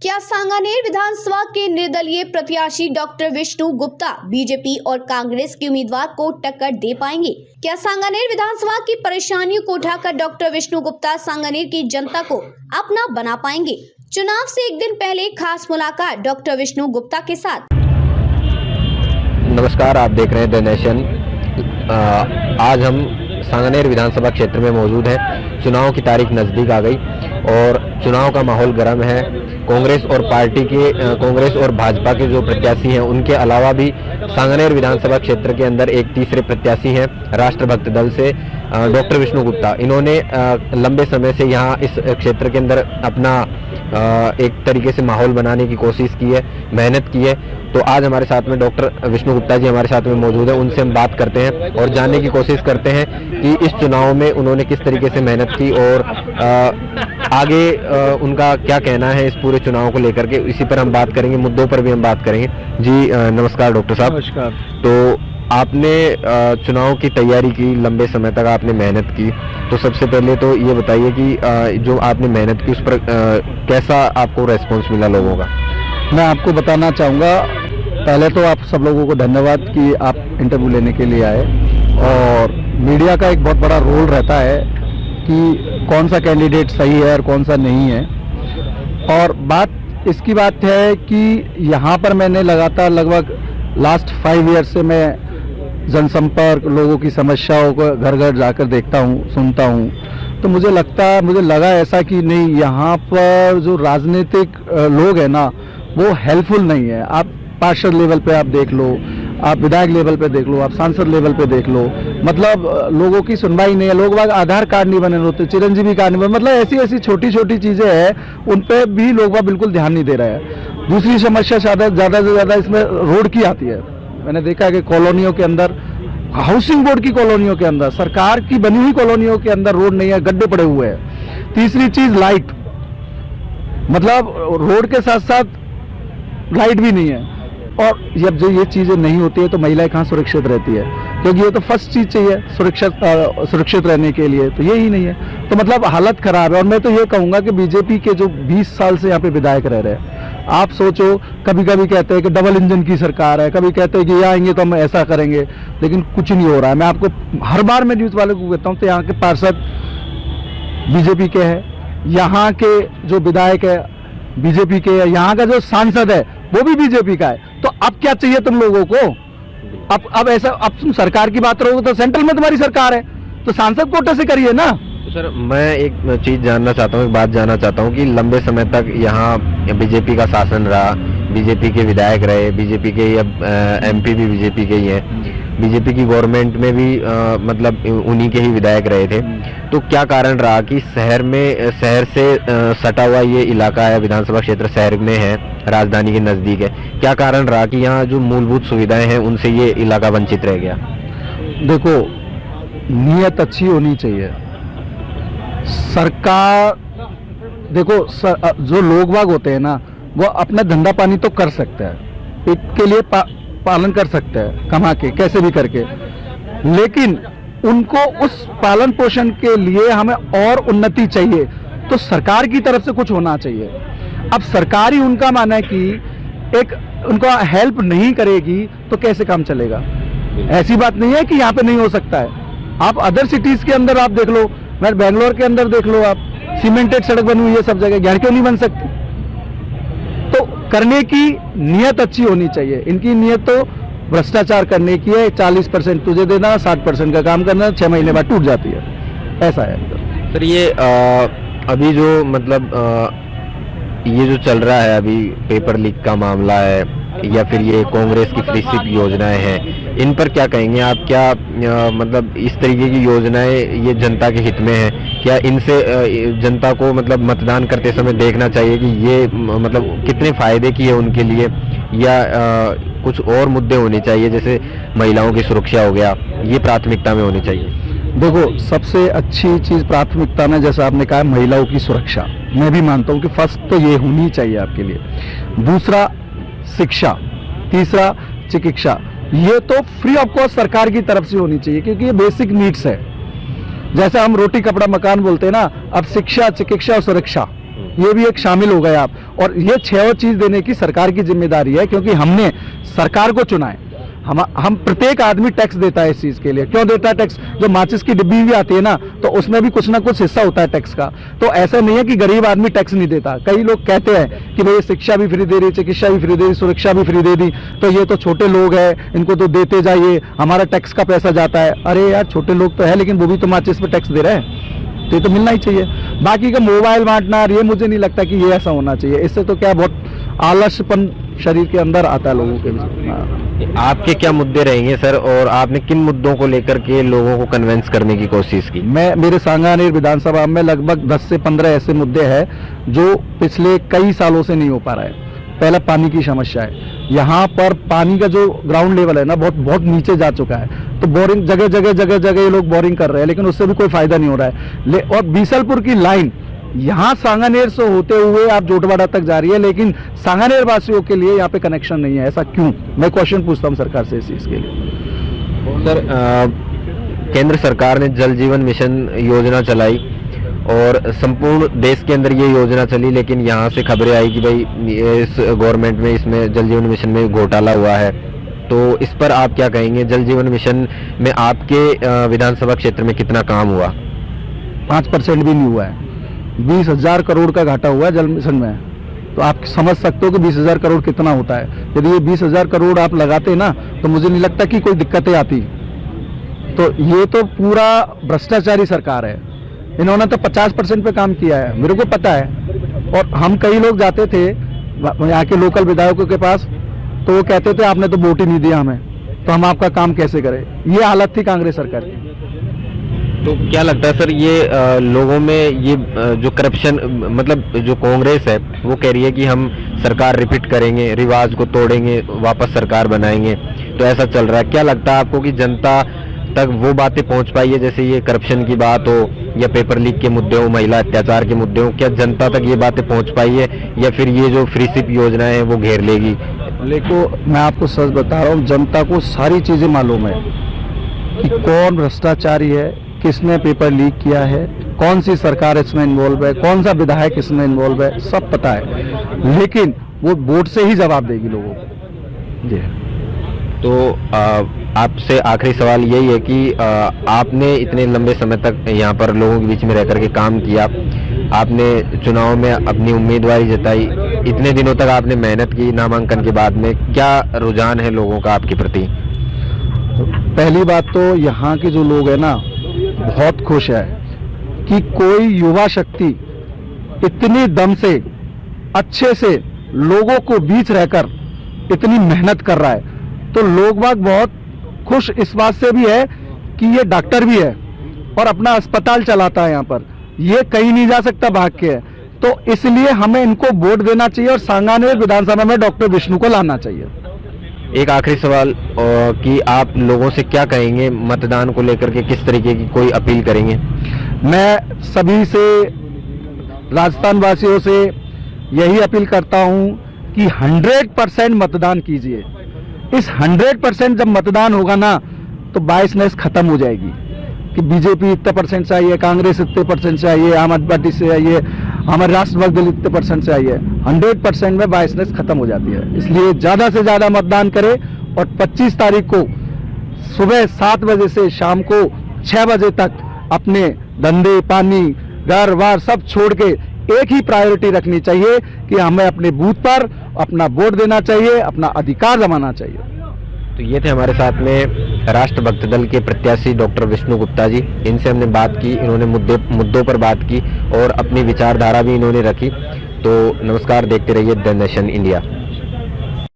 क्या सांगानेर विधानसभा के निर्दलीय प्रत्याशी डॉक्टर विष्णु गुप्ता बीजेपी और कांग्रेस के उम्मीदवार को टक्कर दे पाएंगे? क्या सांगानेर विधानसभा की परेशानियों को उठाकर डॉक्टर विष्णु गुप्ता सांगानेर की जनता को अपना बना पाएंगे? चुनाव से एक दिन पहले खास मुलाकात डॉक्टर विष्णु गुप्ता के साथ। नमस्कार, आप देख रहे हैं द नेशन। आज हम सांगानेर विधानसभा क्षेत्र में मौजूद हैं। चुनाव की तारीख नज़दीक आ गई और चुनाव का माहौल गर्म है। कांग्रेस और भाजपा के जो प्रत्याशी हैं उनके अलावा भी सांगानेर विधानसभा क्षेत्र के अंदर एक तीसरे प्रत्याशी हैं राष्ट्रभक्त दल से डॉक्टर विष्णु गुप्ता। इन्होंने लंबे समय से यहाँ इस क्षेत्र के अंदर अपना एक तरीके से माहौल बनाने की कोशिश की है, मेहनत की है। तो आज हमारे साथ में डॉक्टर विष्णु गुप्ता जी हमारे साथ में मौजूद है। उनसे हम बात करते हैं और जानने की कोशिश करते हैं कि इस चुनाव में उन्होंने किस तरीके से मेहनत की और आगे उनका क्या कहना है इस पूरे चुनाव को लेकर के। इसी पर हम बात करेंगे, मुद्दों पर भी हम बात करेंगे। जी नमस्कार डॉक्टर साहब। नमस्कार। तो आपने चुनाव की तैयारी की, लंबे समय तक आपने मेहनत की, तो सबसे पहले तो ये बताइए कि जो आपने मेहनत की उस पर कैसा आपको रेस्पॉन्स मिला लोगों का? मैं आपको बताना चाहूँगा, पहले तो आप सब लोगों को धन्यवाद कि आप इंटरव्यू लेने के लिए आए। और मीडिया का एक बहुत बड़ा रोल रहता है कि कौन सा कैंडिडेट सही है और कौन सा नहीं है। और बात इसकी बात है कि यहाँ पर मैंने लगातार लगभग लास्ट 5 ईयर से मैं जनसंपर्क, लोगों की समस्याओं को घर घर जाकर देखता हूँ, सुनता हूँ। तो मुझे लगा ऐसा कि नहीं, यहाँ पर जो राजनीतिक लोग हैं ना, वो हेल्पफुल नहीं है। आप पार्षद लेवल पे आप देख लो, आप विधायक लेवल पे देख लो, आप सांसद लेवल पे देख लो, मतलब लोगों की सुनवाई नहीं है। लोग आधार कार्ड नहीं बने होते, चिरंजीवी कार्ड नहीं बने, मतलब ऐसी छोटी छोटी चीज़ें हैं, उन पे भी लोग बिल्कुल ध्यान नहीं दे रहे हैं। दूसरी समस्या ज़्यादा से ज़्यादा इसमें रोड की आती है। मैंने देखा कि कॉलोनियों के अंदर, हाउसिंग बोर्ड की कॉलोनियों के अंदर, सरकार की बनी हुई कॉलोनियों के अंदर रोड नहीं है, गड्ढे पड़े हुए हैं। तीसरी चीज़ लाइट, मतलब रोड के साथ साथ लाइट भी नहीं है। और जब जो ये चीज़ें नहीं होती है तो महिलाएं कहाँ सुरक्षित रहती है? क्योंकि ये तो फर्स्ट चीज़ चाहिए सुरक्षित रहने के लिए, तो ये ही नहीं है। तो मतलब हालत खराब है। और मैं तो ये कहूँगा कि बीजेपी के जो 20 साल से यहाँ पे विधायक रह रहे हैं, आप सोचो, कभी कभी कहते हैं कि डबल इंजन की सरकार है, कभी कहते हैं कि ये आएंगे तो हम ऐसा करेंगे, लेकिन कुछ नहीं हो रहा है। मैं आपको हर बार मैं न्यूज़ वाले को कहता हूँ, तो यहाँ के पार्षद बीजेपी के हैं, यहाँ के जो विधायक है बीजेपी के है, यहाँ का जो सांसद है वो भी बीजेपी का है। तो अब क्या चाहिए तुम लोगों को? अब ऐसा, अब तुम सरकार की बात करोगे तो सेंट्रल में तुम्हारी सरकार है, तो सांसद कोटे से करिए ना। तो सर, मैं एक चीज़ जानना चाहता हूँ, एक बात जानना चाहता हूँ कि लंबे समय तक यहाँ बीजेपी का शासन रहा, बीजेपी के विधायक रहे, बीजेपी के अब एमपी भी बीजेपी के ही हैं, बीजेपी की गवर्नमेंट में भी मतलब उन्हीं के ही विधायक रहे थे। तो क्या कारण रहा कि शहर से सटा हुआ ये इलाका है, विधानसभा क्षेत्र शहर में है, राजधानी के नज़दीक है, क्या कारण रहा कि यहाँ जो मूलभूत सुविधाएं हैं उनसे ये इलाका वंचित रह गया? देखो, नीयत अच्छी होनी चाहिए। सरकार, देखो जो लोग बाग होते हैं ना, वो अपना धंधा पानी तो कर सकते हैं, पेट के लिए पालन कर सकते हैं कमा के, कैसे भी करके, लेकिन उनको उस पालन पोषण के लिए हमें और उन्नति चाहिए, तो सरकार की तरफ से कुछ होना चाहिए। अब सरकार ही उनका माना है कि एक उनको हेल्प नहीं करेगी तो कैसे काम चलेगा? ऐसी बात नहीं है कि यहाँ पे नहीं हो सकता है। आप अदर सिटीज के अंदर आप देख लो, मैं बेंगलोर के अंदर देख लो, आप सीमेंटेड सड़क बनी हुई है सब जगह, यहाँ क्यों नहीं बन सकती? तो करने की नीयत अच्छी होनी चाहिए। इनकी नीयत तो भ्रष्टाचार करने की है, 40% तुझे देना, 60% का काम करना, 6 महीने बाद टूट जाती है, ऐसा है। सर, ये अभी जो मतलब ये जो चल रहा है अभी, पेपर लीक का मामला है या फिर ये कांग्रेस की फ्री सिप योजनाएं हैं, इन पर क्या कहेंगे आप? क्या मतलब इस तरीके की योजनाएं ये जनता के हित में है? क्या इनसे जनता को मतलब मतदान करते समय देखना चाहिए कि ये मतलब कितने फायदे की है उनके लिए, या कुछ और मुद्दे होने चाहिए जैसे महिलाओं की सुरक्षा हो गया, ये प्राथमिकता में होनी चाहिए? देखो, सबसे अच्छी चीज़ प्राथमिकता में, जैसा आपने कहा, महिलाओं की सुरक्षा, मैं भी मानता हूँ कि फर्स्ट तो ये होनी चाहिए आपके लिए। दूसरा शिक्षा, तीसरा चिकित्सा, ये तो फ्री ऑफ कॉस्ट सरकार की तरफ से होनी चाहिए, क्योंकि ये बेसिक नीड्स है। जैसे हम रोटी कपड़ा मकान बोलते हैं ना, अब शिक्षा, चिकित्सा और सुरक्षा, ये भी एक शामिल हो गए आप। और ये 6 और चीज़ देने की सरकार की जिम्मेदारी है, क्योंकि हमने सरकार को चुना है। हम प्रत्येक आदमी टैक्स देता है इस चीज़ के लिए। क्यों देता है टैक्स? जो माचिस की डिब्बी भी आती है ना, तो उसमें भी कुछ ना कुछ हिस्सा होता है टैक्स का। तो ऐसा नहीं है कि गरीब आदमी टैक्स नहीं देता। कई लोग कहते हैं कि भाई शिक्षा भी फ्री दे रही, चिकित्सा भी फ्री दे रही, सुरक्षा भी फ्री दे दी, तो ये तो छोटे लोग हैं, इनको तो देते जाइए, हमारा टैक्स का पैसा जाता है। अरे यार, छोटे लोग तो है, लेकिन वो भी तो माचिस पे टैक्स दे रहे हैं, तो ये तो मिलना ही चाहिए। बाकी का मोबाइल बांटना, ये मुझे नहीं लगता कि ये ऐसा होना चाहिए। इससे तो क्या बहुत आलस्यपन शरीर के अंदर आता है लोगों के। आपके क्या मुद्दे रहेंगे सर, और आपने किन मुद्दों को लेकर के लोगों को कन्विंस करने की कोशिश की? मेरे सांगानेर विधानसभा में लगभग 10 से 15 ऐसे मुद्दे हैं जो पिछले कई सालों से नहीं हो पा रहा है। पहला पानी की समस्या है। यहाँ पर पानी का जो ग्राउंड लेवल है ना, बहुत बहुत नीचे जा चुका है। तो बोरिंग जगह ये लोग बोरिंग कर रहे हैं, लेकिन उससे भी कोई फायदा नहीं हो रहा है। और बीसलपुर की लाइन यहाँ सांगानेर से होते हुए आप जोटवाड़ा तक जा रही है, लेकिन सांगानेर वासियों के लिए यहाँ पे कनेक्शन नहीं है। ऐसा क्यों? मैं क्वेश्चन पूछता हूँ सरकार से इस चीज़ के लिए। सर, केंद्र सरकार ने जल जीवन मिशन योजना चलाई और संपूर्ण देश के अंदर ये योजना चली, लेकिन यहाँ से खबरें आई कि भाई इस गवर्नमेंट में इसमें जल जीवन मिशन में घोटाला हुआ है। तो इस पर आप क्या कहेंगे? जल जीवन मिशन में आपके विधानसभा क्षेत्र में कितना काम हुआ? 5% भी नहीं हुआ है। 20,000 करोड़ का घाटा हुआ है जल मिशन में। तो आप समझ सकते हो कि 20,000 करोड़ कितना होता है। यदि ये 20,000 करोड़ आप लगाते ना, तो मुझे नहीं लगता कि कोई दिक्कतें आती। तो ये तो पूरा भ्रष्टाचारी सरकार है। इन्होंने तो 50% पे काम किया है, मेरे को पता है। और हम कई लोग जाते थे यहाँ के लोकल विधायकों के पास, तो वो कहते थे आपने तो वोट ही नहीं दिया हमें, तो हम आपका काम कैसे करें। ये हालत थी कांग्रेस सरकार की। तो क्या लगता है सर, ये लोगों में ये जो करप्शन, मतलब जो कांग्रेस है वो कह रही है कि हम सरकार रिपीट करेंगे, रिवाज को तोड़ेंगे, वापस सरकार बनाएंगे, तो ऐसा चल रहा है। क्या लगता है आपको कि जनता तक वो बातें पहुंच पाई है, जैसे ये करप्शन की बात हो या पेपर लीक के मुद्दे हो, महिला अत्याचार के मुद्दे हो, क्या जनता तक ये बातें पहुंच पाई है, या फिर ये जो फ्री सिप योजनाएं हैं वो घेर लेगी? देखो, मैं आपको सच बता रहा हूँ, जनता को सारी चीजें मालूम है कि कौन भ्रष्टाचारी है, किसने पेपर लीक किया है, कौन सी सरकार इसमें इन्वॉल्व है, कौन सा विधायक इसमें इन्वॉल्व है, सब पता है। लेकिन वो वोट से ही जवाब देगी लोगों को। जी। तो आपसे आखिरी सवाल यही है कि आपने इतने लंबे समय तक यहाँ पर लोगों के बीच में रह करके काम किया, आपने चुनाव में अपनी उम्मीदवारी जताई, इतने दिनों तक आपने मेहनत की नामांकन के बाद में, क्या रुझान है लोगों का आपके प्रति? पहली बात तो यहाँ के जो लोग हैं ना, बहुत खुश है कि कोई युवा शक्ति इतनी दम से, अच्छे से लोगों को बीच रहकर इतनी मेहनत कर रहा है। तो लोग बाग बहुत खुश इस बात से भी है कि ये डॉक्टर भी है और अपना अस्पताल चलाता है यहाँ पर, ये कहीं नहीं जा सकता भाग के। तो इसलिए हमें इनको वोट देना चाहिए और सांगानेर विधानसभा में डॉक्टर विष्णु को लाना चाहिए। एक आखिरी सवाल कि आप लोगों से क्या कहेंगे मतदान को लेकर के, किस तरीके की कोई अपील करेंगे? मैं सभी से, राजस्थान वासियों से यही अपील करता हूं कि 100% मतदान कीजिए। इस 100% जब मतदान होगा ना, तो बायसनेस खत्म हो जाएगी कि बीजेपी इतने % से आई है, कांग्रेस इतने % से आई है, आम आदमी पार्टी से आई है, हमारे राष्ट्रवादी दल इतने % से आई है। 100% में बायसनेस खत्म हो जाती है। इसलिए ज़्यादा से ज़्यादा मतदान करें और 25 तारीख को सुबह 7 बजे से शाम को 6 बजे तक अपने धंधे पानी घर बार सब छोड़ के एक ही प्रायोरिटी रखनी चाहिए कि हमें अपने बूथ पर अपना वोट देना चाहिए, अपना अधिकार जमाना चाहिए। तो ये थे हमारे साथ में राष्ट्रभक्त दल के प्रत्याशी डॉक्टर विष्णु गुप्ता जी। इनसे हमने बात की, इन्होंने मुद्दों पर बात की और अपनी विचारधारा भी इन्होंने रखी। तो नमस्कार, देखते रहिए द नेशन इंडिया।